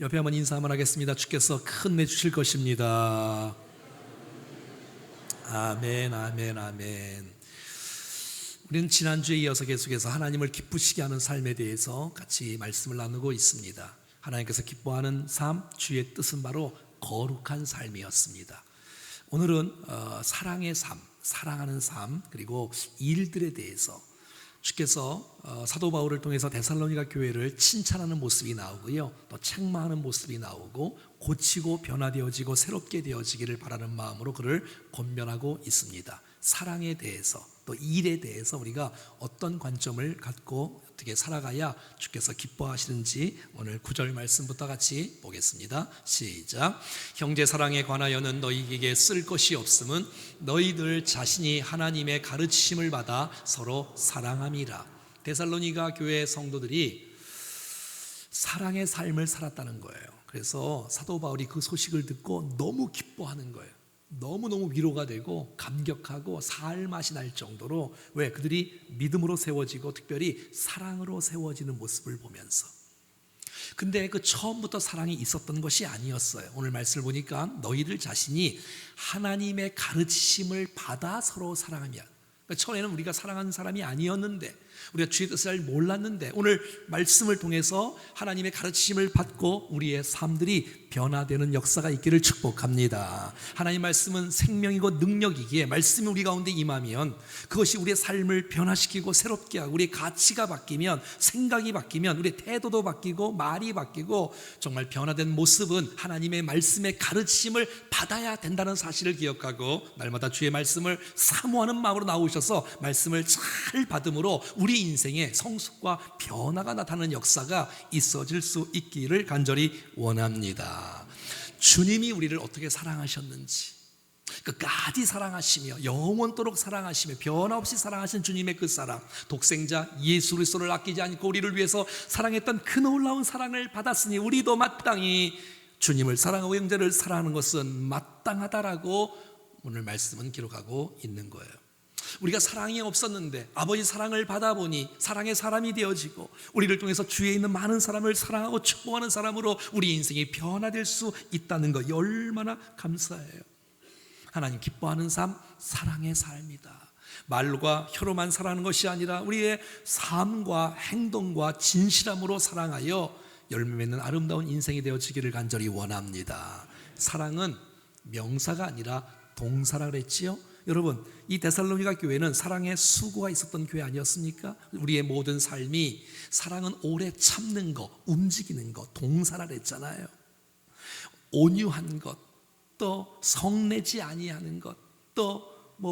옆에 한번 인사 한번 하겠습니다. 주께서 큰 내 주실 것입니다. 아멘, 아멘, 아멘. 우리는 지난주에 이어서 계속해서 하나님을 기쁘시게 하는 삶에 대해서 같이 말씀을 나누고 있습니다. 하나님께서 기뻐하는 삶, 주의 뜻은 바로 거룩한 삶이었습니다. 오늘은 사랑의 삶, 사랑하는 삶, 그리고 일들에 대해서 주께서 사도 바울을 통해서 데살로니가 교회를 칭찬하는 모습이 나오고요, 또 책망하는 모습이 나오고 고치고 변화되어지고 새롭게 되어지기를 바라는 마음으로 그를 권면하고 있습니다. 사랑에 대해서 또 일에 대해서 우리가 어떤 관점을 갖고 어떻게 살아가야 주께서 기뻐하시는지 오늘 9절 말씀부터 같이 보겠습니다. 시작. 형제 사랑에 관하여는 너희에게 쓸 것이 없음은 너희들 자신이 하나님의 가르치심을 받아 서로 사랑함이라. 데살로니가 교회 성도들이 사랑의 삶을 살았다는 거예요. 그래서 사도 바울이 그 소식을 듣고 너무 기뻐하는 거예요. 너무너무 위로가 되고 감격하고 살 맛이 날 정도로, 왜? 그들이 믿음으로 세워지고 특별히 사랑으로 세워지는 모습을 보면서. 근데 그 처음부터 사랑이 있었던 것이 아니었어요. 오늘 말씀을 보니까 너희들 자신이 하나님의 가르치심을 받아 서로 사랑하며, 그러니까 처음에는 우리가 사랑하는 사람이 아니었는데, 우리가 주의 뜻을 몰랐는데 오늘 말씀을 통해서 하나님의 가르치심을 받고 우리의 삶들이 변화되는 역사가 있기를 축복합니다. 하나님 말씀은 생명이고 능력이기에 말씀이 우리 가운데 임하면 그것이 우리의 삶을 변화시키고 새롭게 하고 우리의 가치가 바뀌면, 생각이 바뀌면 우리의 태도도 바뀌고 말이 바뀌고, 정말 변화된 모습은 하나님의 말씀의 가르치심을 받아야 된다는 사실을 기억하고 날마다 주의 말씀을 사모하는 마음으로 나오셔서 말씀을 잘 받음으로 우리 인생에 성숙과 변화가 나타나는 역사가 있어질 수 있기를 간절히 원합니다. 주님이 우리를 어떻게 사랑하셨는지, 끝까지 사랑하시며 영원토록 사랑하시며 변함없이 사랑하신 주님의 그 사랑, 독생자 예수 그리스도를 아끼지 않고 우리를 위해서 사랑했던 그 놀라운 사랑을 받았으니 우리도 마땅히 주님을 사랑하고 형제를 사랑하는 것은 마땅하다라고 오늘 말씀은 기록하고 있는 거예요. 우리가 사랑이 없었는데 아버지 사랑을 받아보니 사랑의 사람이 되어지고 우리를 통해서 주위에 있는 많은 사람을 사랑하고 축복하는 사람으로 우리 인생이 변화될 수 있다는 것, 얼마나 감사해요. 하나님 기뻐하는 삶, 사랑의 삶이다. 말과 혀로만 사랑하는 것이 아니라 우리의 삶과 행동과 진실함으로 사랑하여 열매 맺는 아름다운 인생이 되어지기를 간절히 원합니다. 사랑은 명사가 아니라 동사라 그랬지요. 여러분, 이 데살로니가 교회는 사랑의 수고가 있었던 교회 아니었습니까? 우리의 모든 삶이 사랑은 오래 참는 것, 움직이는 것, 동사라 그랬잖아요. 온유한 것, 또 성내지 아니하는 것, 또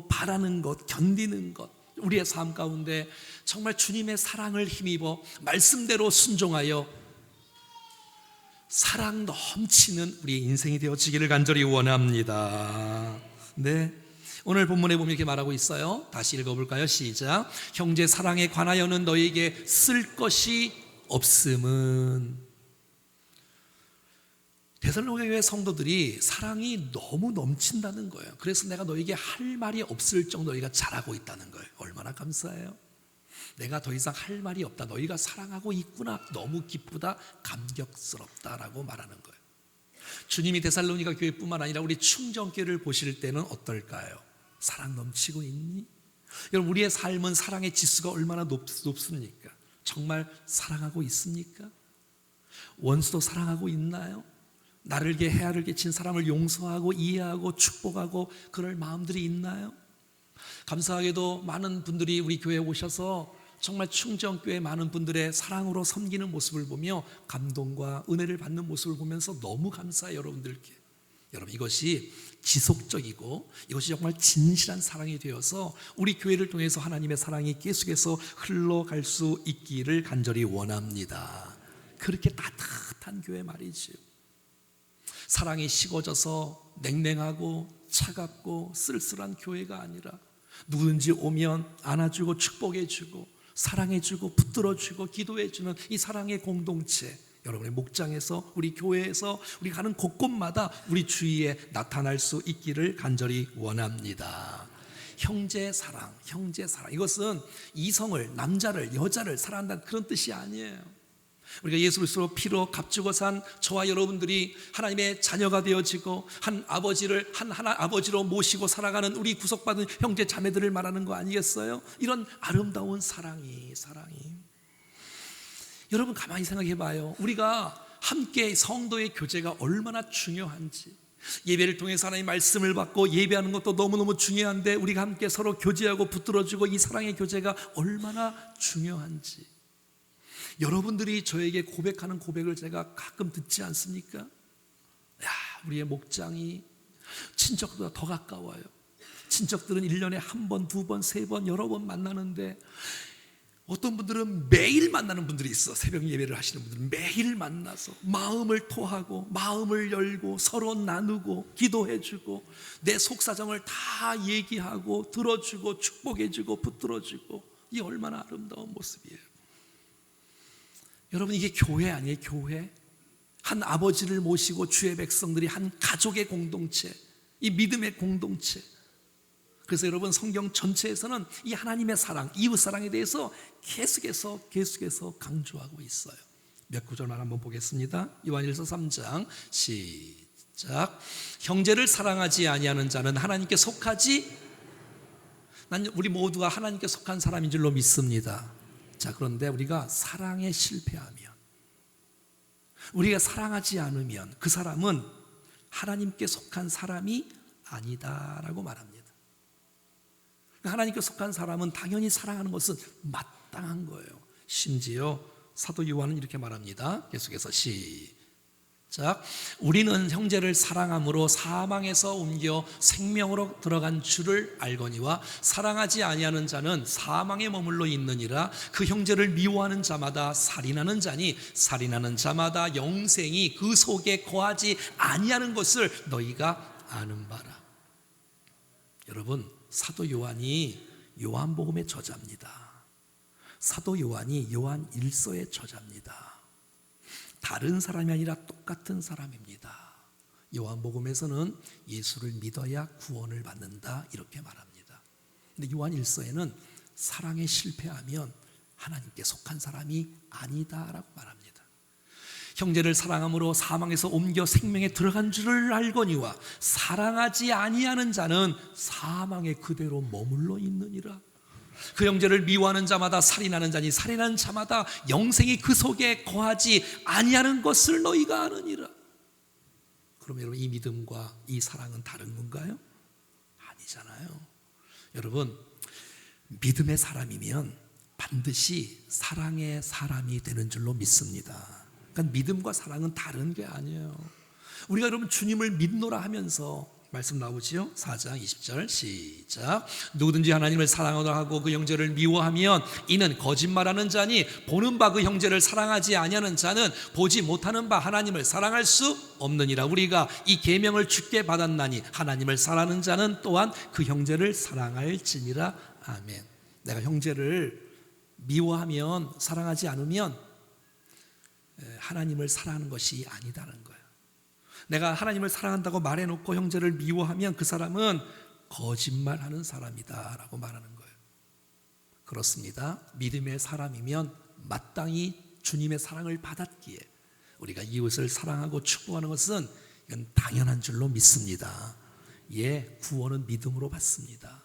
바라는 것, 견디는 것, 우리의 삶 가운데 정말 주님의 사랑을 힘입어 말씀대로 순종하여 사랑 넘치는 우리의 인생이 되어지기를 간절히 원합니다. 네, 오늘 본문에 보면 이렇게 말하고 있어요. 다시 읽어볼까요? 시작. 형제 사랑에 관하여는 너희에게 쓸 것이 없음은. 데살로니가 교회 성도들이 사랑이 너무 넘친다는 거예요. 그래서 내가 너희에게 할 말이 없을 정도로 너희가 잘하고 있다는 거예요. 얼마나 감사해요. 내가 더 이상 할 말이 없다, 너희가 사랑하고 있구나, 너무 기쁘다, 감격스럽다라고 말하는 거예요. 주님이 데살로니가 교회뿐만 아니라 우리 충정교회를 보실 때는 어떨까요? 사랑 넘치고 있니? 여러분, 우리의 삶은 사랑의 지수가 얼마나 높습니까? 정말 사랑하고 있습니까? 원수도 사랑하고 있나요? 나를 게 해를 끼친 사람을 용서하고 이해하고 축복하고 그럴 마음들이 있나요? 감사하게도 많은 분들이 우리 교회에 오셔서 정말 충정교회 많은 분들의 사랑으로 섬기는 모습을 보며 감동과 은혜를 받는 모습을 보면서 너무 감사해요. 여러분들께. 여러분, 이것이 지속적이고 이것이 정말 진실한 사랑이 되어서 우리 교회를 통해서 하나님의 사랑이 계속해서 흘러갈 수 있기를 간절히 원합니다. 그렇게 따뜻한 교회 말이죠. 사랑이 식어져서 냉랭하고 차갑고 쓸쓸한 교회가 아니라 누구든지 오면 안아주고 축복해주고 사랑해주고 붙들어주고 기도해주는 이 사랑의 공동체, 여러분의 목장에서, 우리 교회에서, 우리 가는 곳곳마다 우리 주위에 나타날 수 있기를 간절히 원합니다. 형제 사랑, 형제 사랑, 이것은 이성을, 남자를, 여자를 사랑한다는 그런 뜻이 아니에요. 우리가 예수 그리스도 피로 값주고 산 저와 여러분들이 하나님의 자녀가 되어지고 한 아버지로 모시고 살아가는 우리 구속받은 형제 자매들을 말하는 거 아니겠어요? 이런 아름다운 사랑이 여러분 가만히 생각해 봐요. 우리가 함께 성도의 교제가 얼마나 중요한지, 예배를 통해서 하나님의 말씀을 받고 예배하는 것도 너무너무 중요한데 우리가 함께 서로 교제하고 붙들어주고 이 사랑의 교제가 얼마나 중요한지, 여러분들이 저에게 고백하는 고백을 제가 가끔 듣지 않습니까? 우리의 목장이 친척보다 더 가까워요. 친척들은 1년에 한 번, 두 번, 세 번, 여러 번 만나는데 어떤 분들은 매일 만나는 분들이 있어. 새벽 예배를 하시는 분들은 매일 만나서 마음을 토하고 마음을 열고 서로 나누고 기도해주고 내 속사정을 다 얘기하고 들어주고 축복해주고 붙들어주고, 이 얼마나 아름다운 모습이에요. 여러분, 이게 교회 아니에요? 교회? 한 아버지를 모시고 주의 백성들이 한 가족의 공동체, 이 믿음의 공동체. 그래서 여러분, 성경 전체에서는 이 하나님의 사랑, 이웃 사랑에 대해서 계속해서 강조하고 있어요. 몇 구절만 한번 보겠습니다. 요한일서 3장 시작. 형제를 사랑하지 아니하는 자는 하나님께 속하지, 우리 모두가 하나님께 속한 사람인 줄로 믿습니다. 자, 그런데 우리가 사랑에 실패하면, 우리가 사랑하지 않으면 그 사람은 하나님께 속한 사람이 아니다라고 말합니다. 하나님께 속한 사람은 당연히 사랑하는 것은 마땅한 거예요. 심지어 사도 요한은 이렇게 말합니다. 계속해서 시작. 우리는 형제를 사랑함으로 사망에서 옮겨 생명으로 들어간 줄을 알거니와 사랑하지 아니하는 자는 사망에 머물러 있느니라. 그 형제를 미워하는 자마다 살인하는 자니 살인하는 자마다 영생이 그 속에 거하지 아니하는 것을 너희가 아는 바라. 여러분, 사도 요한이 요한복음의 저자입니다. 사도 요한이 요한 1서의 저자입니다. 다른 사람이 아니라 똑같은 사람입니다. 요한복음에서는 예수를 믿어야 구원을 받는다 이렇게 말합니다. 근데 요한 1서에는 사랑에 실패하면 하나님께 속한 사람이 아니다라고 말합니다. 형제를 사랑함으로 사망에서 옮겨 생명에 들어간 줄을 알거니와 사랑하지 아니하는 자는 사망에 그대로 머물러 있느니라. 그 형제를 미워하는 자마다 살인하는 자니 살인하는 자마다 영생이 그 속에 거하지 아니하는 것을 너희가 아느니라. 그럼 여러분, 이 믿음과 이 사랑은 다른 건가요? 아니잖아요. 여러분, 믿음의 사람이면 반드시 사랑의 사람이 되는 줄로 믿습니다. 그러니까 믿음과 사랑은 다른 게 아니에요. 우리가 여러분 주님을 믿노라 하면서 말씀 나오지요? 4장 20절 시작. 누구든지 하나님을 사랑하라 하고 그 형제를 미워하면 이는 거짓말하는 자니 보는 바 그 형제를 사랑하지 아니하는 자는 보지 못하는 바 하나님을 사랑할 수 없느니라. 우리가 이 계명을 주께 받았나니 하나님을 사랑하는 자는 또한 그 형제를 사랑할지니라. 아멘. 내가 형제를 미워하면, 사랑하지 않으면 하나님을 사랑하는 것이 아니다는 거예요. 내가 하나님을 사랑한다고 말해놓고 형제를 미워하면 그 사람은 거짓말하는 사람이다 라고 말하는 거예요. 그렇습니다. 믿음의 사람이면 마땅히 주님의 사랑을 받았기에 우리가 이웃을 사랑하고 축복하는 것은 이건 당연한 줄로 믿습니다. 예, 구원은 믿음으로 받습니다.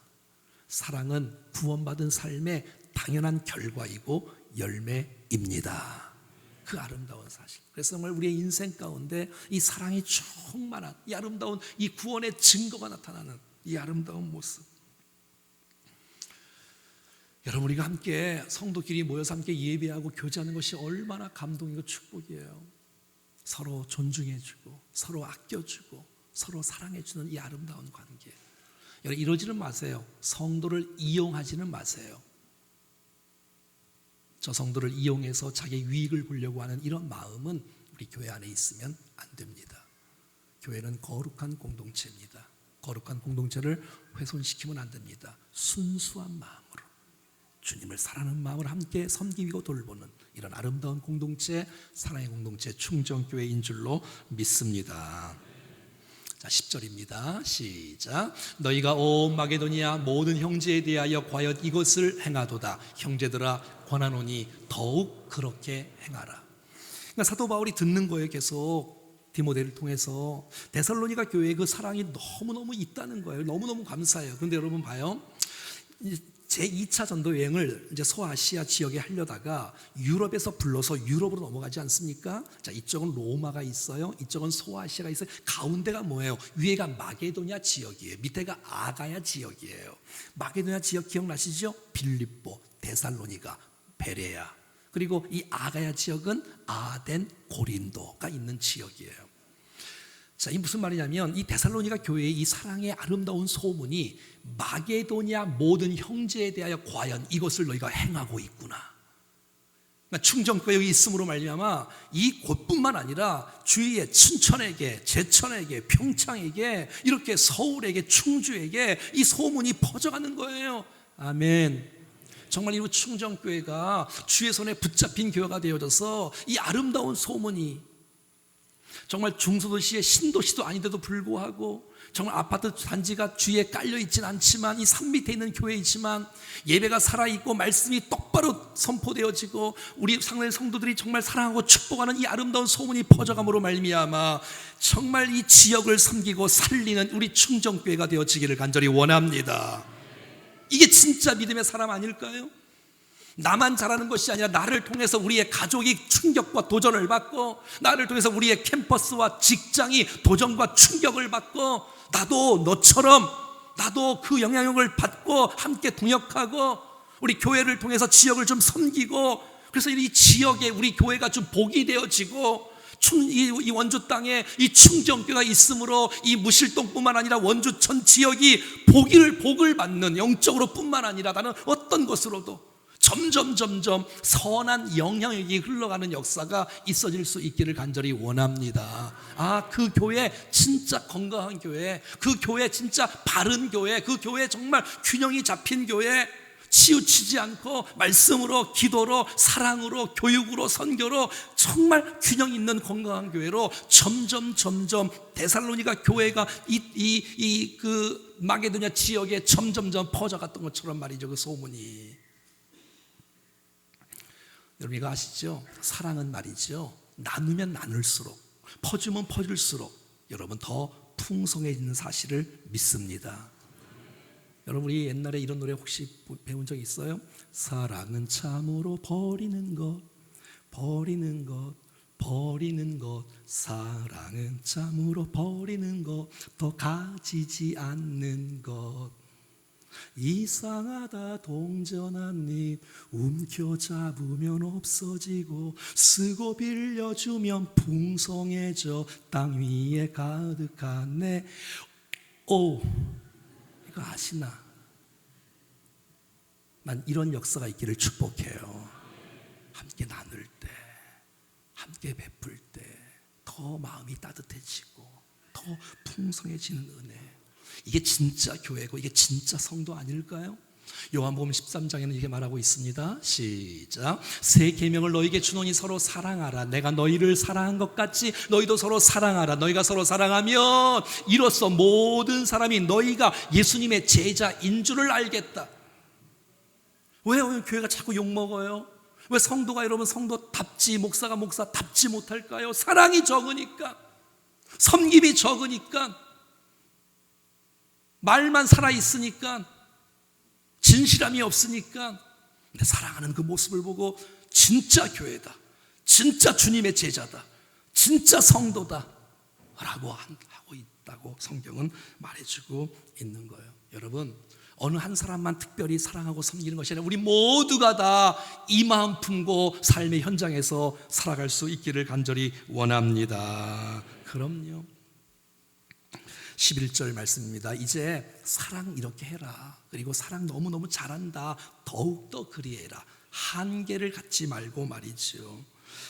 사랑은 구원받은 삶의 당연한 결과이고 열매입니다. 그 아름다운 사실. 그래서 정말 우리의 인생 가운데 이 사랑이 충만한, 이 아름다운 이 구원의 증거가 나타나는 이 아름다운 모습. 여러분, 우리가 함께 성도끼리 모여서 함께 예배하고 교제하는 것이 얼마나 감동이고 축복이에요. 서로 존중해주고 서로 아껴주고 서로 사랑해주는 이 아름다운 관계. 여러분, 이러지는 마세요. 성도를 이용하지는 마세요. 저 성도를 이용해서 자기의 유익을 보려고 하는 이런 마음은 우리 교회 안에 있으면 안 됩니다. 교회는 거룩한 공동체입니다. 거룩한 공동체를 훼손시키면 안 됩니다. 순수한 마음으로 주님을 사랑하는 마음으로 함께 섬기고 돌보는 이런 아름다운 공동체, 사랑의 공동체, 충정교회인 줄로 믿습니다. 자, 10절입니다. 시작. 너희가 온 마게도니아 모든 형제에 대하여 과연 이것을 행하도다. 형제들아 권하노니 더욱 그렇게 행하라. 그러니까 사도 바울이 듣는 거예요. 계속 디모데를 통해서 데살로니가 교회의 그 사랑이 너무너무 있다는 거예요. 너무너무 감사해요. 그런데 여러분 봐요, 제2차 전도 여행을 이제 소아시아 지역에 하려다가 유럽에서 불러서 유럽으로 넘어가지 않습니까? 자, 이쪽은 로마가 있어요. 이쪽은 소아시아가 있어요. 가운데가 뭐예요? 위에가 마게도냐 지역이에요. 밑에가 아가야 지역이에요. 마게도냐 지역 기억나시죠? 빌립보, 데살로니가, 베레아. 그리고 이 아가야 지역은 아덴, 고린도가 있는 지역이에요. 자, 이 무슨 말이냐면 이 데살로니가 교회의 이 사랑의 아름다운 소문이 마게도냐 모든 형제에 대하여 과연 이것을 너희가 행하고 있구나. 그러니까 충정교회 여기 있음으로 말미암아 이 곳뿐만 아니라 주위의 춘천에게, 제천에게, 평창에게, 이렇게 서울에게, 충주에게 이 소문이 퍼져가는 거예요. 아멘. 정말 이 충정교회가 주의 손에 붙잡힌 교회가 되어져서 이 아름다운 소문이 정말 중소도시의 신도시도 아닌데도 불구하고 정말 아파트 단지가 주위에 깔려있진 않지만 이 산 밑에 있는 교회이지만 예배가 살아있고 말씀이 똑바로 선포되어지고 우리 상례 성도들이 정말 사랑하고 축복하는 이 아름다운 소문이 퍼져감으로 말미암아 정말 이 지역을 섬기고 살리는 우리 충정교회가 되어지기를 간절히 원합니다. 이게 진짜 믿음의 사람 아닐까요? 나만 잘하는 것이 아니라 나를 통해서 우리의 가족이 충격과 도전을 받고 나를 통해서 우리의 캠퍼스와 직장이 도전과 충격을 받고 나도 너처럼 나도 그 영향력을 받고 함께 동역하고 우리 교회를 통해서 지역을 좀 섬기고 그래서 이 지역에 우리 교회가 좀 복이 되어지고 이 원주 땅에 이 충정교회가 있으므로 이 무실동뿐만 아니라 원주 전 지역이 복을 받는 영적으로 뿐만 아니라 다른 어떤 것으로도 점점 선한 영향력이 흘러가는 역사가 있어질 수 있기를 간절히 원합니다. 그 교회 진짜 건강한 교회, 그 교회 진짜 바른 교회, 그 교회 정말 균형이 잡힌 교회, 치우치지 않고 말씀으로, 기도로, 사랑으로, 교육으로, 선교로 정말 균형 있는 건강한 교회로 점점 데살로니가 교회가 그 마게도냐 지역에 점점 퍼져갔던 것처럼 말이죠. 그 소문이. 여러분 이거 아시죠? 사랑은 말이죠, 나누면 나눌수록, 퍼주면 퍼질수록 여러분 더 풍성해지는 사실을 믿습니다. 여러분 우리 옛날에 이런 노래 혹시 배운 적 있어요? 사랑은 참으로 버리는 것, 사랑은 참으로 버리는 것, 더 가지지 않는 것. 이상하다 동전 한 입 움켜잡으면 없어지고 쓰고 빌려주면 풍성해져 땅 위에 가득하네. 이거 아시나? 난 이런 역사가 있기를 축복해요. 함께 나눌 때, 함께 베풀 때 더 마음이 따뜻해지고 더 풍성해지는 은혜, 이게 진짜 교회고 이게 진짜 성도 아닐까요? 요한복음 13장에는 이렇게 말하고 있습니다. 시작. 새 계명을 너희에게 주노니 서로 사랑하라. 내가 너희를 사랑한 것 같이 너희도 서로 사랑하라. 너희가 서로 사랑하면 이로써 모든 사람이 너희가 예수님의 제자인 줄을 알겠다. 왜 오늘 교회가 자꾸 욕먹어요? 왜 성도가 여러분 성도답지, 목사가 목사답지 못할까요? 사랑이 적으니까, 섬김이 적으니까, 말만 살아있으니까, 진실함이 없으니까. 근데 사랑하는 그 모습을 보고 진짜 교회다, 진짜 주님의 제자다, 진짜 성도다 라고 하고 있다고 성경은 말해주고 있는 거예요. 여러분 어느 한 사람만 특별히 사랑하고 섬기는 것이 아니라 우리 모두가 다 이 마음 품고 삶의 현장에서 살아갈 수 있기를 간절히 원합니다. 그럼요. 11절 말씀입니다. 이제 사랑 이렇게 해라. 그리고 사랑 너무너무 잘한다. 더욱더 그리해라. 한계를 갖지 말고 말이죠.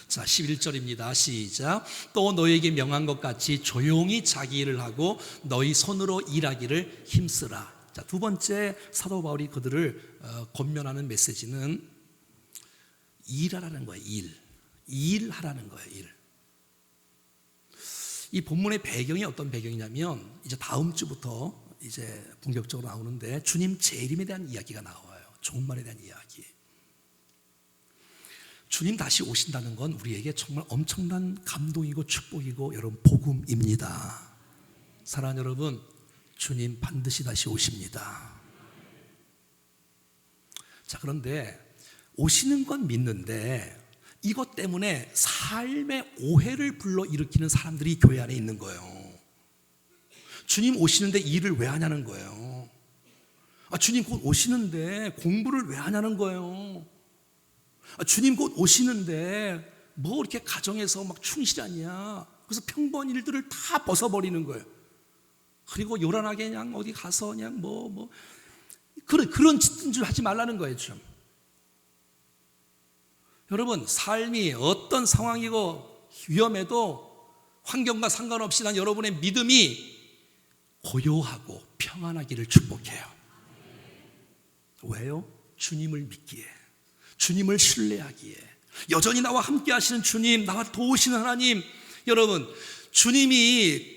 자, 11절입니다. 시작. 또 너에게 명한 것 같이 조용히 자기 일을 하고 너희 손으로 일하기를 힘쓰라. 자, 두 번째 사도 바울이 그들을 권면하는 메시지는 일하라는 거예요. 일하라는 거예요. 일. 이 본문의 배경이 어떤 배경이냐면 이제 다음 주부터 이제 본격적으로 나오는데 주님 재림에 대한 이야기가 나와요. 종말에 대한 이야기. 주님 다시 오신다는 건 우리에게 정말 엄청난 감동이고 축복이고 여러분 복음입니다. 사랑하는 여러분, 주님 반드시 다시 오십니다. 자, 그런데 오시는 건 믿는데 이것 때문에 삶의 오해를 불러일으키는 사람들이 교회 안에 있는 거예요. 주님 오시는데 일을 왜 하냐는 거예요. 주님 곧 오시는데 공부를 왜 하냐는 거예요. 주님 곧 오시는데 뭐 이렇게 가정에서 막 충실하냐. 그래서 평범한 일들을 다 벗어버리는 거예요. 그리고 요란하게 그냥 어디 가서 그냥 그런 짓들 하지 말라는 거예요. 좀. 여러분, 삶이 어떤 상황이고 위험해도 환경과 상관없이 난 여러분의 믿음이 고요하고 평안하기를 축복해요. 왜요? 주님을 믿기에, 주님을 신뢰하기에, 여전히 나와 함께 하시는 주님, 나와 도우시는 하나님. 여러분, 주님이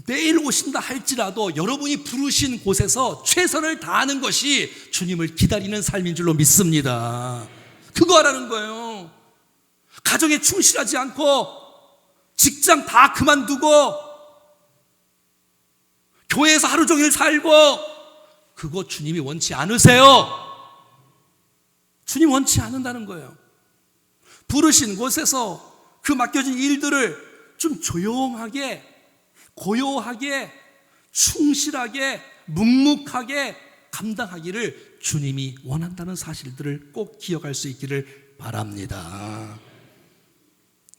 내일 오신다 할지라도 여러분이 부르신 곳에서 최선을 다하는 것이 주님을 기다리는 삶인 줄로 믿습니다. 그거 하라는 거예요. 가정에 충실하지 않고 직장 다 그만두고 교회에서 하루 종일 살고, 그거 주님이 원치 않으세요. 주님 원치 않는다는 거예요. 부르신 곳에서 그 맡겨진 일들을 좀 조용하게, 고요하게, 충실하게, 묵묵하게 감당하기를 주님이 원한다는 사실들을 꼭 기억할 수 있기를 바랍니다.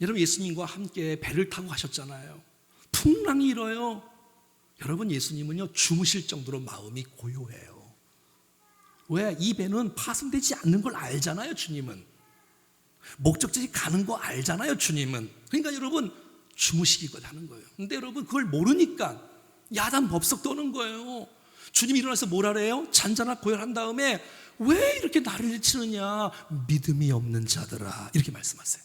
여러분, 예수님과 함께 배를 타고 가셨잖아요. 풍랑이 일어요. 여러분, 예수님은요 주무실 정도로 마음이 고요해요. 왜? 이 배는 파손되지 않는 걸 알잖아요. 주님은 목적지에 가는 거 알잖아요. 주님은. 그러니까 여러분 주무시기껏 하는 거예요. 근데 여러분 그걸 모르니까 야단 법석 떠는 거예요. 주님이 일어나서 뭐라 그래요? 잔잔하고 고열한 다음에 왜 이렇게 나를 치느냐, 믿음이 없는 자들아, 이렇게 말씀하세요.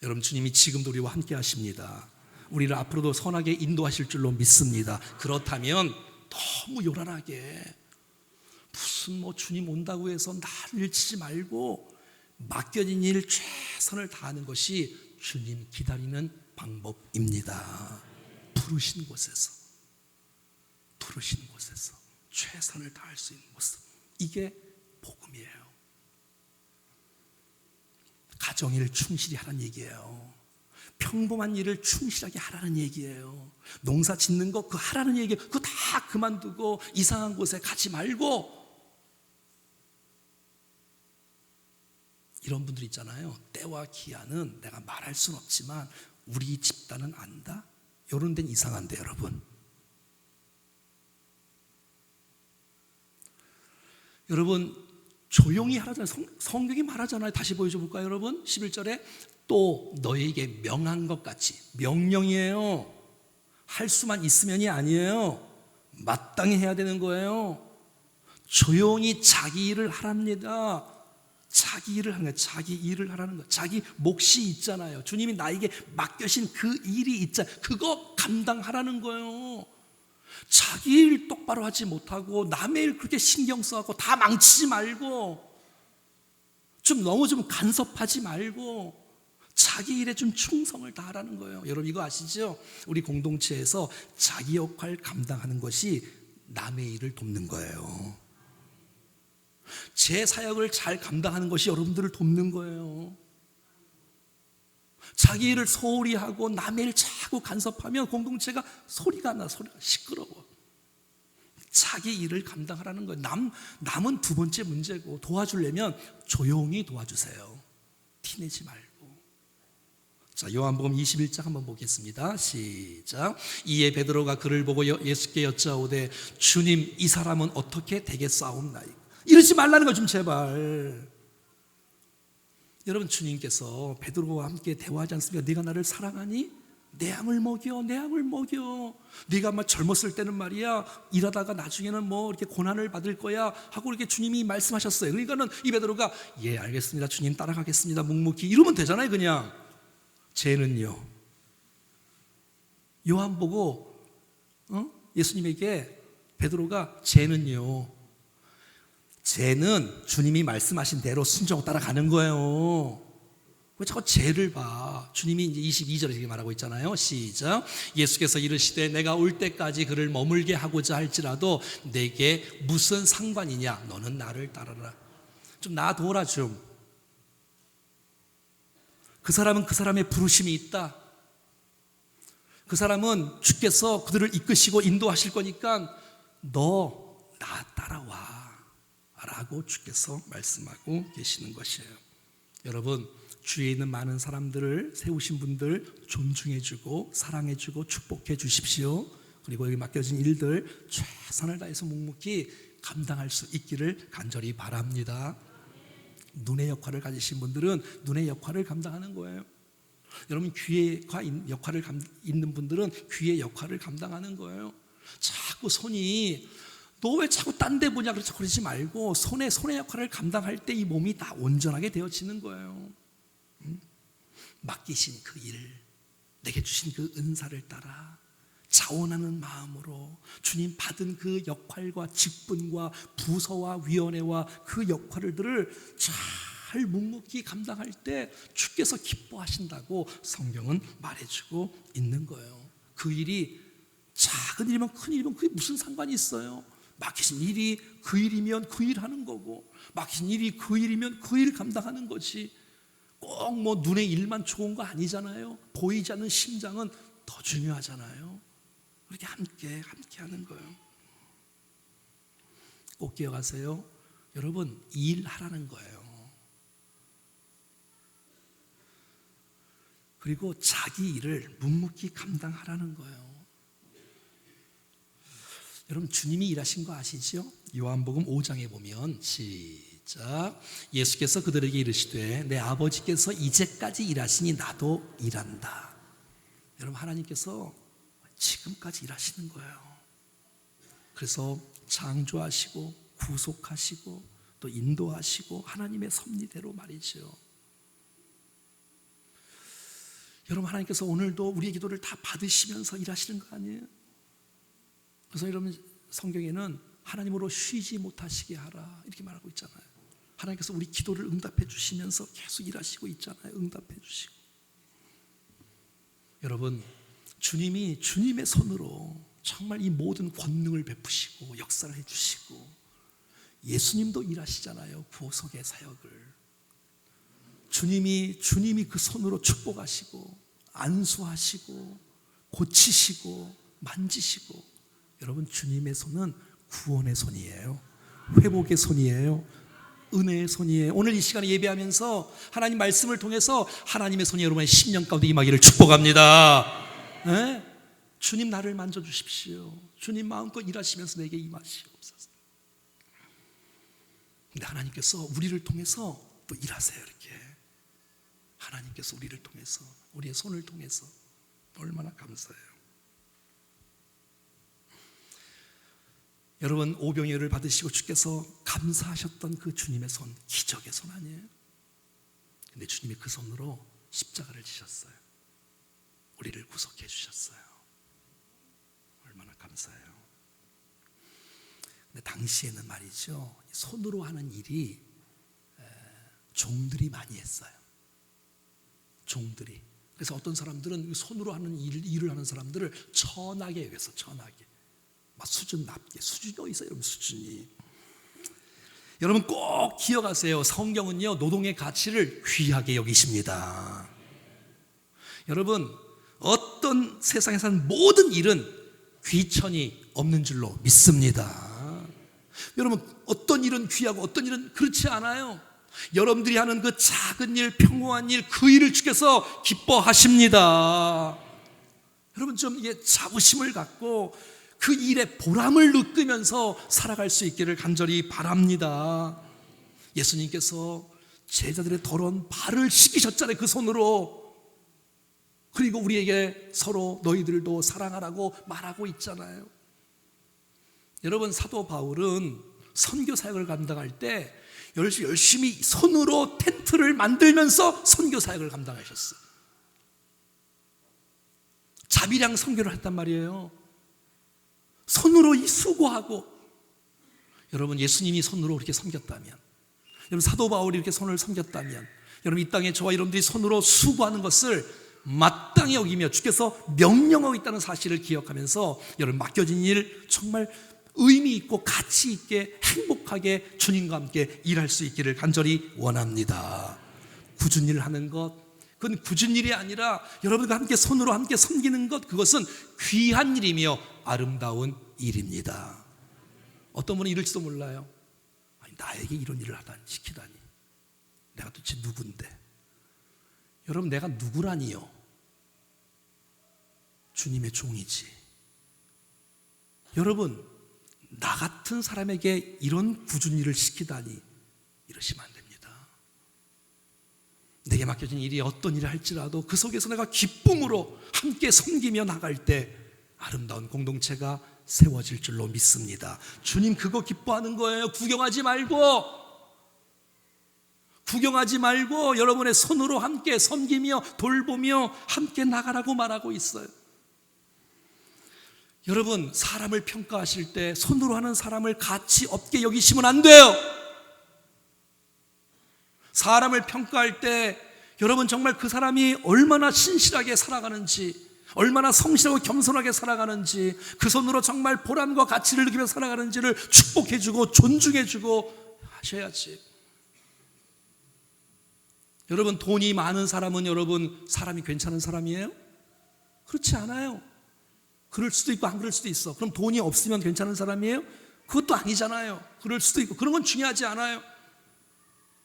여러분, 주님이 지금도 우리와 함께 하십니다. 우리를 앞으로도 선하게 인도하실 줄로 믿습니다. 그렇다면 너무 요란하게 무슨 주님 온다고 해서 나를 치지 말고 맡겨진 일 최선을 다하는 것이 주님 기다리는 방법입니다. 부르신 곳에서 최선을 다할 수 있는 모습, 이게 복음이에요. 가정일 충실히 하라는 얘기예요. 평범한 일을 충실하게 하라는 얘기예요. 농사 짓는 거 그거 하라는 얘기예요. 그거 다 그만두고 이상한 곳에 가지 말고. 이런 분들 있잖아요. 때와 기한은 내가 말할 수는 없지만 우리 집단은 안다. 이런 데는 이상한데 여러분. 여러분 조용히 하라잖아요. 성경이 말하잖아요. 다시 보여줘 볼까요, 여러분? 11절에 또 너에게 명한 것 같이, 명령이에요. 할 수만 있으면이 아니에요. 마땅히 해야 되는 거예요. 조용히 자기 일을 하랍니다. 자기 일을 하는 거예요. 자기 일을 하라는 거예요. 자기 몫이 있잖아요. 주님이 나에게 맡겨신 그 일이 있잖아요. 그거 감당하라는 거예요. 자기 일 똑바로 하지 못하고 남의 일 그렇게 신경 써갖고 다 망치지 말고, 너무 간섭하지 말고 자기 일에 좀 충성을 다하라는 거예요. 여러분 이거 아시죠? 우리 공동체에서 자기 역할 감당하는 것이 남의 일을 돕는 거예요. 제 사역을 잘 감당하는 것이 여러분들을 돕는 거예요. 자기 일을 소홀히 하고 남의 일 자꾸 간섭하면 공동체가 소리가 시끄러워. 자기 일을 감당하라는 거예요. 남은 두 번째 문제고, 도와주려면 조용히 도와주세요. 티내지 말고. 자, 요한복음 21장 한번 보겠습니다. 시작. 이에 베드로가 그를 보고 예수께 여짜오되 주님, 이 사람은 어떻게 되겠사옵나이까? 이러지 말라는 거 좀 제발. 여러분, 주님께서 베드로와 함께 대화하지 않습니까? 네가 나를 사랑하니? 내 양을 먹여, 내 양을 먹여. 네가 막 젊었을 때는 말이야, 일하다가 나중에는 이렇게 고난을 받을 거야 하고 이렇게 주님이 말씀하셨어요. 그러니까는 이 베드로가 예, 알겠습니다. 주님 따라가겠습니다. 묵묵히 이러면 되잖아요, 그냥. 쟤는요. 요한 보고 예수님에게 베드로가 쟤는요, 죄는 주님이 말씀하신 대로 순종하고 따라가는 거예요. 왜 자꾸 죄를 봐? 주님이 이제 22절에 이렇게 말하고 있잖아요. 시작. 예수께서 이르시되 내가 올 때까지 그를 머물게 하고자 할지라도 내게 무슨 상관이냐? 너는 나를 따르라. 좀 놔둬라 좀. 그 사람은 그 사람의 부르심이 있다. 그 사람은 주께서 그들을 이끄시고 인도하실 거니까 너 나 따라와 라고 주께서 말씀하고 계시는 것이에요. 여러분, 주위에 있는 많은 사람들을 세우신 분들 존중해주고 사랑해주고 축복해 주십시오. 그리고 여기 맡겨진 일들 최선을 다해서 묵묵히 감당할 수 있기를 간절히 바랍니다. 눈의 역할을 가지신 분들은 눈의 역할을 감당하는 거예요. 여러분, 귀의 역할을 있는 분들은 귀의 역할을 감당하는 거예요. 자꾸 손이 너 왜 자꾸 딴 데 보냐 그러지 말고 손의 역할을 감당할 때 이 몸이 다 온전하게 되어지는 거예요. 맡기신 그 일, 내게 주신 그 은사를 따라 자원하는 마음으로 주님 받은 그 역할과 직분과 부서와 위원회와 그 역할들을 잘 묵묵히 감당할 때 주께서 기뻐하신다고 성경은 말해주고 있는 거예요. 그 일이 작은 일이면 큰 일이면 그게 무슨 상관이 있어요? 맡기신 일이 그 일이면 그 일 하는 거고, 맡기신 일이 그 일이면 그 일 감당하는 거지. 꼭 뭐 눈의 일만 좋은 거 아니잖아요. 보이지 않는 심장은 더 중요하잖아요. 그렇게 함께 하는 거예요. 꼭 기억하세요. 여러분, 일하라는 거예요. 그리고 자기 일을 묵묵히 감당하라는 거예요. 여러분, 주님이 일하신 거 아시죠? 요한복음 5장에 보면 시작. 예수께서 그들에게 이르시되 내 아버지께서 이제까지 일하시니 나도 일한다. 여러분, 하나님께서 지금까지 일하시는 거예요. 그래서 창조하시고 구속하시고 또 인도하시고 하나님의 섭리대로 말이죠. 여러분, 하나님께서 오늘도 우리의 기도를 다 받으시면서 일하시는 거 아니에요? 그래서 여러분, 성경에는 하나님으로 쉬지 못하시게 하라 이렇게 말하고 있잖아요. 하나님께서 우리 기도를 응답해 주시면서 계속 일하시고 있잖아요. 응답해 주시고. 여러분, 주님이 주님의 손으로 정말 이 모든 권능을 베푸시고 역사를 해주시고, 예수님도 일하시잖아요. 구속의 사역을 주님이 그 손으로 축복하시고 안수하시고 고치시고 만지시고. 여러분, 주님의 손은 구원의 손이에요. 회복의 손이에요. 은혜의 손이에요. 오늘 이 시간에 예배하면서 하나님 말씀을 통해서 하나님의 손이 여러분의 10년 가운데 임하기를 축복합니다. 네? 주님, 나를 만져주십시오. 주님, 마음껏 일하시면서 내게 임하시옵소서. 근데 하나님께서 우리를 통해서 또 일하세요. 이렇게 하나님께서 우리를 통해서, 우리의 손을 통해서. 얼마나 감사해요. 여러분, 오병이어를 받으시고 주께서 감사하셨던 그 주님의 손, 기적의 손 아니에요? 근데 주님이 그 손으로 십자가를 지셨어요. 우리를 구속해 주셨어요. 얼마나 감사해요. 근데 당시에는 말이죠, 손으로 하는 일이 종들이 많이 했어요. 종들이. 그래서 어떤 사람들은 손으로 하는 일을 하는 사람들을 천하게 여겼어. 천하게. 막 수준 낮게. 수준이 어디 있어요, 여러분? 수준이. 여러분, 꼭 기억하세요. 성경은요, 노동의 가치를 귀하게 여기십니다. 여러분, 어떤 세상에 사는 모든 일은 귀천이 없는 줄로 믿습니다. 여러분, 어떤 일은 귀하고 어떤 일은 그렇지 않아요. 여러분들이 하는 그 작은 일, 평범한 일, 그 일을 주께서 기뻐하십니다. 여러분, 좀 이게 자부심을 갖고 그 일에 보람을 느끼면서 살아갈 수 있기를 간절히 바랍니다. 예수님께서 제자들의 더러운 발을 씻기셨잖아요, 그 손으로. 그리고 우리에게 서로 너희들도 사랑하라고 말하고 있잖아요. 여러분, 사도 바울은 선교 사역을 감당할 때 열심히 손으로 텐트를 만들면서 선교 사역을 감당하셨어요. 자비량 선교를 했단 말이에요. 손으로 수고하고. 여러분, 예수님이 손으로 그렇게 섬겼다면, 여러분 사도 바울이 이렇게 손을 섬겼다면, 여러분 이 땅에 저와 여러분들이 손으로 수고하는 것을 마땅히 여기며 주께서 명령하고 있다는 사실을 기억하면서 여러분 맡겨진 일 정말 의미 있고 가치 있게 행복하게 주님과 함께 일할 수 있기를 간절히 원합니다. 굳은 일을 하는 것, 그건 굳은 일이 아니라 여러분과 함께 손으로 함께 섬기는 것, 그것은 귀한 일이며 아름다운 일입니다. 어떤 분은 이럴지도 몰라요. 아니, 나에게 이런 일을 시키다니, 내가 도대체 누군데? 여러분, 내가 누구라니요? 주님의 종이지. 여러분, 나 같은 사람에게 이런 굳은 일을 시키다니, 이러시면 안 됩니다. 내게 맡겨진 일이 어떤 일을 할지라도 그 속에서 내가 기쁨으로 함께 섬기며 나갈 때 아름다운 공동체가 세워질 줄로 믿습니다. 주님 그거 기뻐하는 거예요. 구경하지 말고 여러분의 손으로 함께 섬기며 돌보며 함께 나가라고 말하고 있어요. 여러분, 사람을 평가하실 때 손으로 하는 사람을 가치 없게 여기시면 안 돼요. 사람을 평가할 때 여러분 정말 그 사람이 얼마나 신실하게 살아가는지, 얼마나 성실하고 겸손하게 살아가는지, 그 손으로 정말 보람과 가치를 느끼며 살아가는지를 축복해주고 존중해주고 하셔야지. 여러분, 돈이 많은 사람은 여러분 사람이 괜찮은 사람이에요? 그렇지 않아요. 그럴 수도 있고 안 그럴 수도 있어. 그럼 돈이 없으면 괜찮은 사람이에요? 그것도 아니잖아요. 그럴 수도 있고. 그런 건 중요하지 않아요.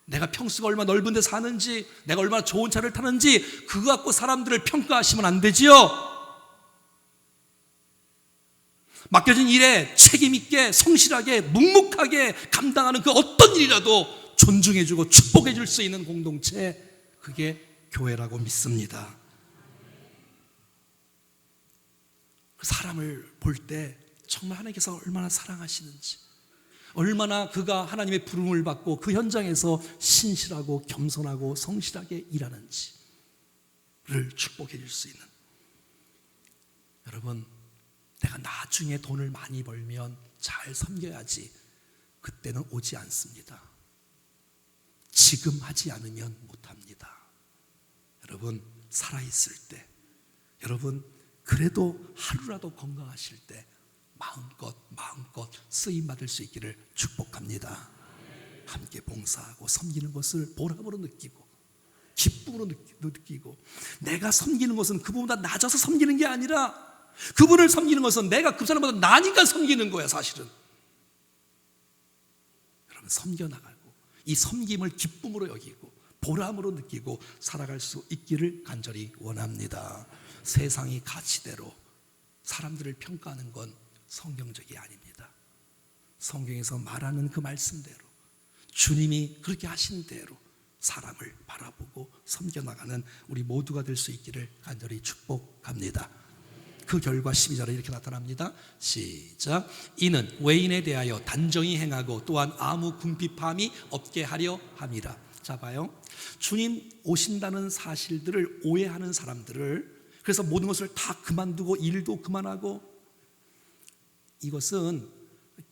내가 평수가 얼마나 넓은 데 사는지, 내가 얼마나 좋은 차를 타는지 그거 갖고 사람들을 평가하시면 안 되지요. 맡겨진 일에 책임 있게 성실하게 묵묵하게 감당하는 그 어떤 일이라도 존중해주고 축복해줄 수 있는 공동체, 그게 교회라고 믿습니다. 사람을 볼 때 정말 하나님께서 얼마나 사랑하시는지, 얼마나 그가 하나님의 부름을 받고 그 현장에서 신실하고 겸손하고 성실하게 일하는지를 축복해 줄 수 있는, 여러분, 내가 나중에 돈을 많이 벌면 잘 섬겨야지, 그때는 오지 않습니다. 지금 하지 않으면 못합니다. 여러분, 살아있을 때, 여러분 그래도 하루라도 건강하실 때 마음껏 쓰임받을 수 있기를 축복합니다. 함께 봉사하고 섬기는 것을 보람으로 느끼고 기쁨으로 느끼고, 내가 섬기는 것은 그분보다 낮아서 섬기는 게 아니라 그분을 섬기는 것은 내가 그 사람보다 나니까 섬기는 거야. 사실은 여러분, 섬겨나가고 이 섬김을 기쁨으로 여기고 보람으로 느끼고 살아갈 수 있기를 간절히 원합니다. 세상이 가치대로 사람들을 평가하는 건 성경적이 아닙니다. 성경에서 말하는 그 말씀대로, 주님이 그렇게 하신 대로 사람을 바라보고 섬겨나가는 우리 모두가 될 수 있기를 간절히 축복합니다. 그 결과 12절에 이렇게 나타납니다. 시작. 이는 외인에 대하여 단정히 행하고 또한 아무 궁핍함이 없게 하려 함이라. 자, 봐요. 주님 오신다는 사실들을 오해하는 사람들을, 그래서 모든 것을 다 그만두고 일도 그만하고, 이것은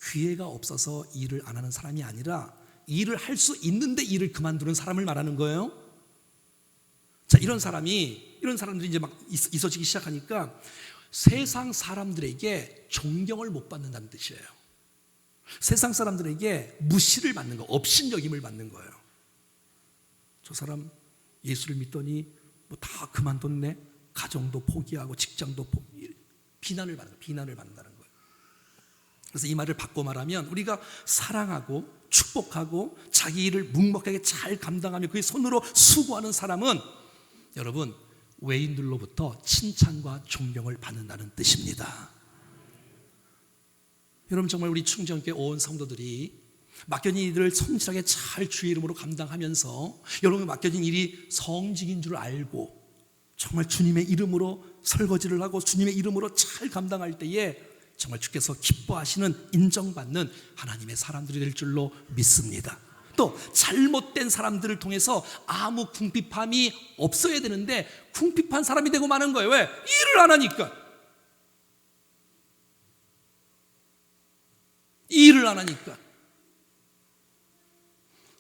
기회가 없어서 일을 안 하는 사람이 아니라 일을 할 수 있는데 일을 그만두는 사람을 말하는 거예요. 자, 이런 사람들이 이제 막 있어지기 시작하니까 세상 사람들에게 존경을 못 받는다는 뜻이에요. 세상 사람들에게 무시를 받는 거, 업신여김을 받는 거예요. 저 사람 예수를 믿더니 뭐 다 그만뒀네, 가정도 포기하고 직장도 비난을 받는다는 거예요. 그래서 이 말을 바꿔 말하면, 우리가 사랑하고 축복하고 자기 일을 묵묵하게 잘 감당하며 그의 손으로 수고하는 사람은 여러분 외인들로부터 칭찬과 존경을 받는다는 뜻입니다. 여러분, 정말 우리 충정교회 온 성도들이 맡겨진 일을 성실하게 잘 주의 이름으로 감당하면서 여러분 맡겨진 일이 성직인 줄 알고 정말 주님의 이름으로 설거지를 하고 주님의 이름으로 잘 감당할 때에 정말 주께서 기뻐하시는, 인정받는 하나님의 사람들이 될 줄로 믿습니다. 또 잘못된 사람들을 통해서 아무 궁핍함이 없어야 되는데 궁핍한 사람이 되고 마는 거예요. 왜? 일을 안 하니까. 일을 안 하니까.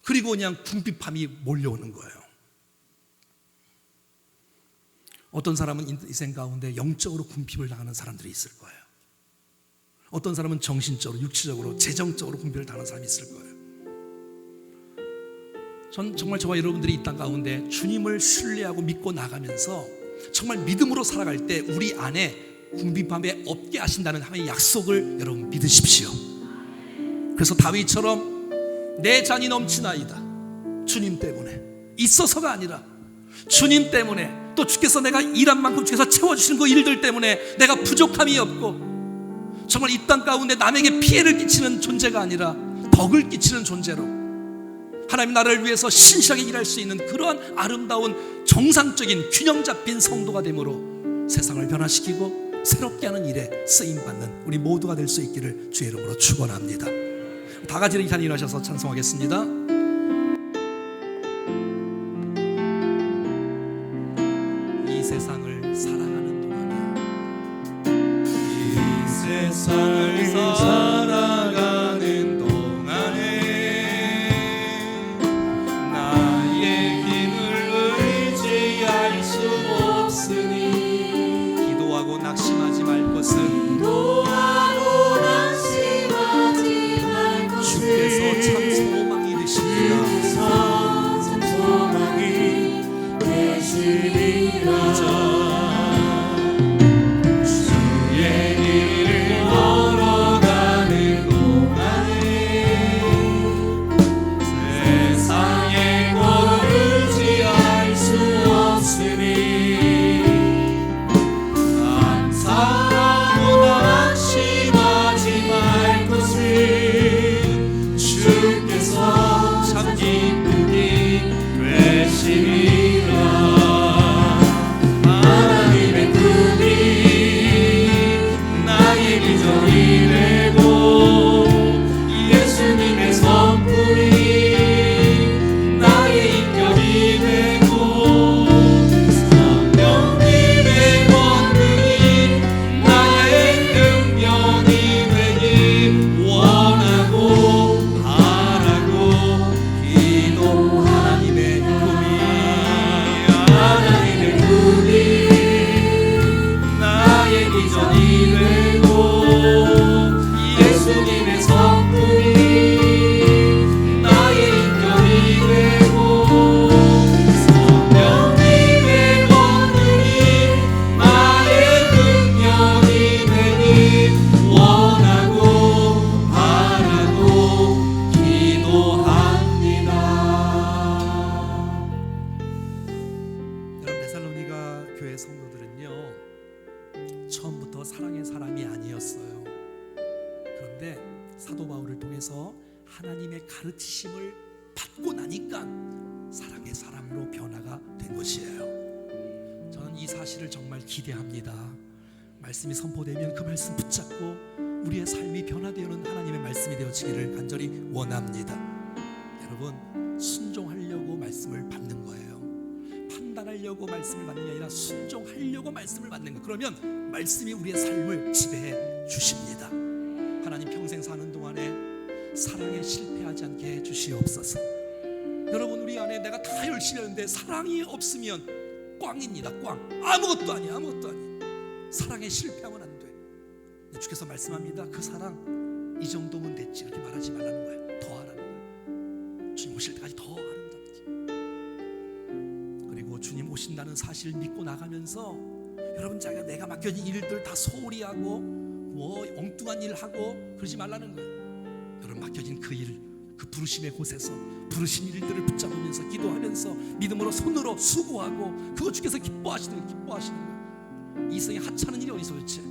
그리고 그냥 궁핍함이 몰려오는 거예요. 어떤 사람은 인생 가운데 영적으로 궁핍을 당하는 사람들이 있을 거예요. 어떤 사람은 정신적으로, 육체적으로, 재정적으로 궁핍을 당하는 사람이 있을 거예요. 전 정말 저와 여러분들이 이 땅 가운데 주님을 신뢰하고 믿고 나가면서 정말 믿음으로 살아갈 때 우리 안에 궁핍함에 없게 하신다는 하나님의 약속을 여러분 믿으십시오. 그래서 다윗처럼 내 잔이 넘치나이다. 주님 때문에 있어서가 아니라 주님 때문에, 또 주께서 내가 일한 만큼 주께서 채워주시는 그 일들 때문에 내가 부족함이 없고 정말 이 땅 가운데 남에게 피해를 끼치는 존재가 아니라 덕을 끼치는 존재로 하나님 나라를 위해서 신실하게 일할 수 있는 그러한 아름다운 정상적인 균형 잡힌 성도가 되므로 세상을 변화시키고 새롭게 하는 일에 쓰임받는 우리 모두가 될 수 있기를 주의 이름으로 축원합니다. 다 같이 이 자리에 일어나셔서 찬송하겠습니다. 이 세상을 사랑하는 동안에, 이 세상을 살아가는 동안에 나의 힘을 의지할 수 없으니 기도하고 낙심하지 말 것은, 기도하고 낙심하지 말 것은 주께서 참 소망이 되십니다. 주께서 참 소망이 되시리라. 주의 길을 걸어가는 동안에 세상의 것을 의지할 수 없으니 감사하고 낙심하지 말 것은 주께서 참 기쁘게 되시리라. 하나님의 뜻이 나의 비전이 되고 예수님의 선물이 나의 인격이 되고 성령님의 권능이 나의 능력이 되길 원하고 바라고 기도. 하나님의 꿈이, 하나님의 꿈이 나의 비전이 되고 예수님의 성품이 나의 인격이 되고 성령님의 권능이 나의 능력이 되길 원하고 바라고 기도합니다. 여러분, 데살로니가 교회 성도들은요 처음부터 사랑의 사람이 아니었어요. 그런데 사도 바울을 통해서 하나님의 가르치심을 받고 나니까 사랑의 사람으로 변화가 된 것이에요. 저는 이 사실을 정말 기대합니다. 말씀이 선포되면 그 말씀 붙잡고 우리의 삶이 변화되는 하나님의 말씀이 되어지기를 간절히 원합니다. 여러분, 순종하려고 말씀을 받는 거예요. 판단하려고 말씀을 받는 게 아니라 순종하려고 말씀을 받는 거. 그러면 말씀이 우리의 삶을 지배해 주십니다. 하나님, 평생 사는 동안에 사랑에 실패하지 않게 해 주시옵소서. 여러분, 우리 안에 내가 다 열심히 하는데 사랑이 없으면 꽝입니다. 꽝. 아무것도 아니야. 아무것도 아니야. 사랑에 실패하면 안 돼. 주께서 말씀합니다. 그 사랑 이 정도면 됐지, 이렇게 말하지 말라는 거예요. 더 하라는 거예요. 주님 오실 때까지 더 하라는 거예요. 그리고 주님 오신다는 사실을 믿고 나가면서 여러분, 자기가 내가 맡겨진 일들 다 소홀히 하고 뭐 엉뚱한 일 하고 그러지 말라는 거예요. 여러분, 맡겨진 그 일, 그 부르심의 곳에서 부르신 일들을 붙잡으면서 기도하면서 믿음으로 손으로 수고하고 그거 주께서 기뻐하시는 거예요. 이 세상에 하찮은 일이 어디 있어 도대체?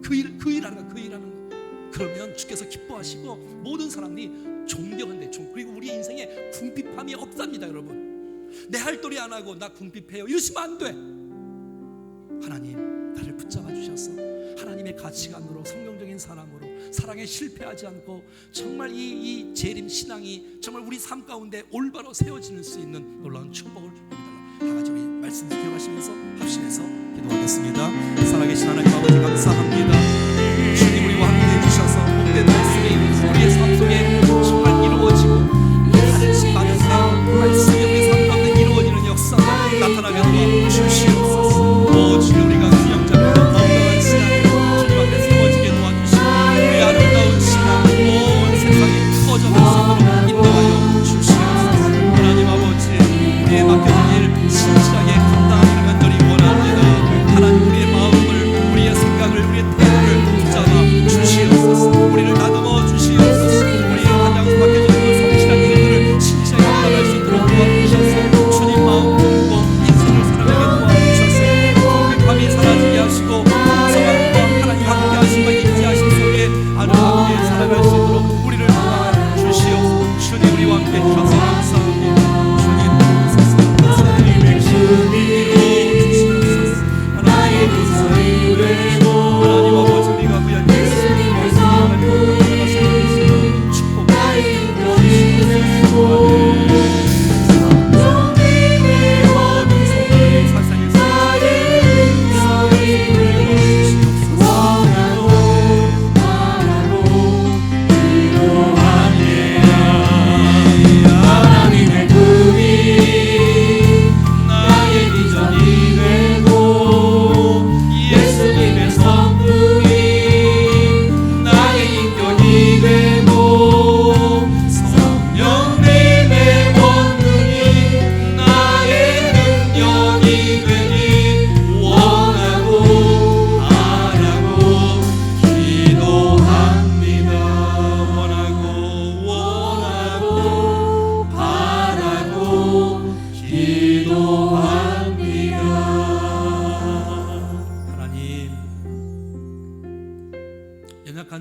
그 일 하는 거, 그 일 하는 거. 그러면 주께서 기뻐하시고 모든 사람이 존경한대. 그리고 우리의 인생에 궁핍함이 없답니다. 여러분, 내 할 도리 안 하고 나 궁핍해요 이러시면 안 돼. 하나님, 나를 붙잡아 주셔서 하나님의 가치관으로, 성경적인 사랑으로, 사랑에 실패하지 않고 정말 이 재림 신앙이 정말 우리 삶 가운데 올바로 세워질 수 있는 놀라운 축복을 주옵달라. 다 같이 우리 말씀 기억하시면서 합심해서 기도하겠습니다. 살아계신 하나님 아버지, 감사합니다. 주님, 우리와 함께 해주셔서 복된 말씀이 우리의 삶 속에 정말 이루어지고 가르침 받은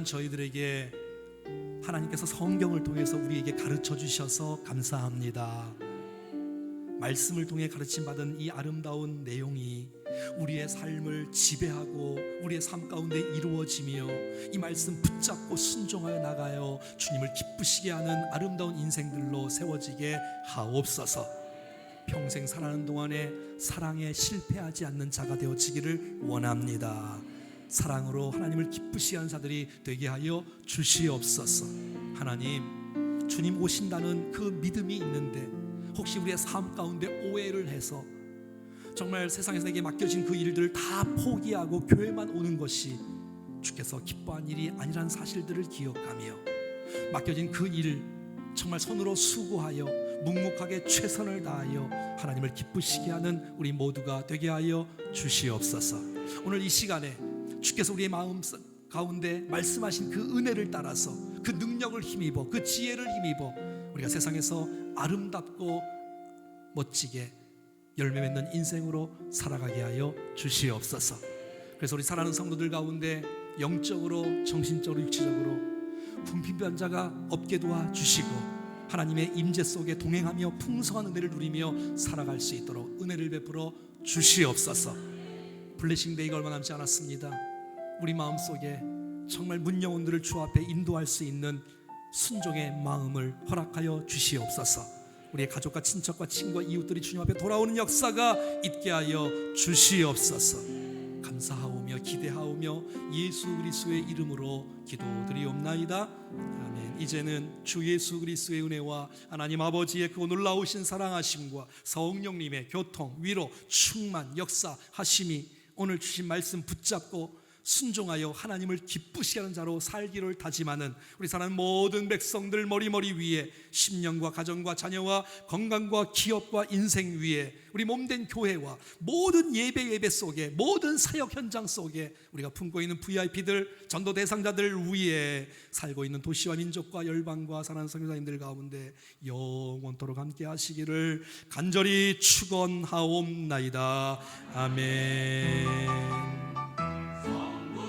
시간 저희들에게 하나님께서 성경을 통해서 우리에게 가르쳐 주셔서 감사합니다. 말씀을 통해 가르침 받은 이 아름다운 내용이 우리의 삶을 지배하고 우리의 삶 가운데 이루어지며 이 말씀 붙잡고 순종하여 나가요 주님을 기쁘시게 하는 아름다운 인생들로 세워지게 하옵소서. 평생 살아가는 동안에 사랑에 실패하지 않는 자가 되어지기를 원합니다. 사랑으로 하나님을 기쁘시게 하는 자들이 되게 하여 주시옵소서. 하나님, 주님 오신다는 그 믿음이 있는데 혹시 우리의 삶 가운데 오해를 해서 정말 세상에서 내게 맡겨진 그 일들을 다 포기하고 교회만 오는 것이 주께서 기뻐한 일이 아니란 사실들을 기억하며 맡겨진 그 일 정말 손으로 수고하여 묵묵하게 최선을 다하여 하나님을 기쁘시게 하는 우리 모두가 되게 하여 주시옵소서. 오늘 이 시간에 주께서 우리의 마음 가운데 말씀하신 그 은혜를 따라서 그 능력을 힘입어 그 지혜를 힘입어 우리가 세상에서 아름답고 멋지게 열매 맺는 인생으로 살아가게 하여 주시옵소서. 그래서 우리 사랑하는 성도들 가운데 영적으로 정신적으로 육체적으로 궁핍한 자가 없게 도와주시고 하나님의 임재 속에 동행하며 풍성한 은혜를 누리며 살아갈 수 있도록 은혜를 베풀어 주시옵소서. 블레싱 데이가 얼마 남지 않았습니다. 우리 마음속에 정말 문영혼들을 주 앞에 인도할 수 있는 순종의 마음을 허락하여 주시옵소서. 우리의 가족과 친척과 친구와 이웃들이 주님 앞에 돌아오는 역사가 있게 하여 주시옵소서. 감사하오며 기대하오며 예수 그리스도의 이름으로 기도드리옵나이다. 아멘. 이제는 주 예수 그리스도의 은혜와 하나님 아버지의 그 놀라우신 사랑하심과 성령님의 교통, 위로, 충만, 역사하심이 오늘 주신 말씀 붙잡고 순종하여 하나님을 기쁘시게 하는 자로 살기를 다짐하는 우리 사랑하는 모든 백성들 머리머리 위에 심령과 가정과 자녀와 건강과 기업과 인생 위에 우리 몸된 교회와 모든 예배 속에 모든 사역 현장 속에 우리가 품고 있는 VIP들 전도 대상자들 위에 살고 있는 도시와 민족과 열방과 사랑하는 선교사님들 가운데 영원토록 함께 하시기를 간절히 축원하옵나이다. 아멘.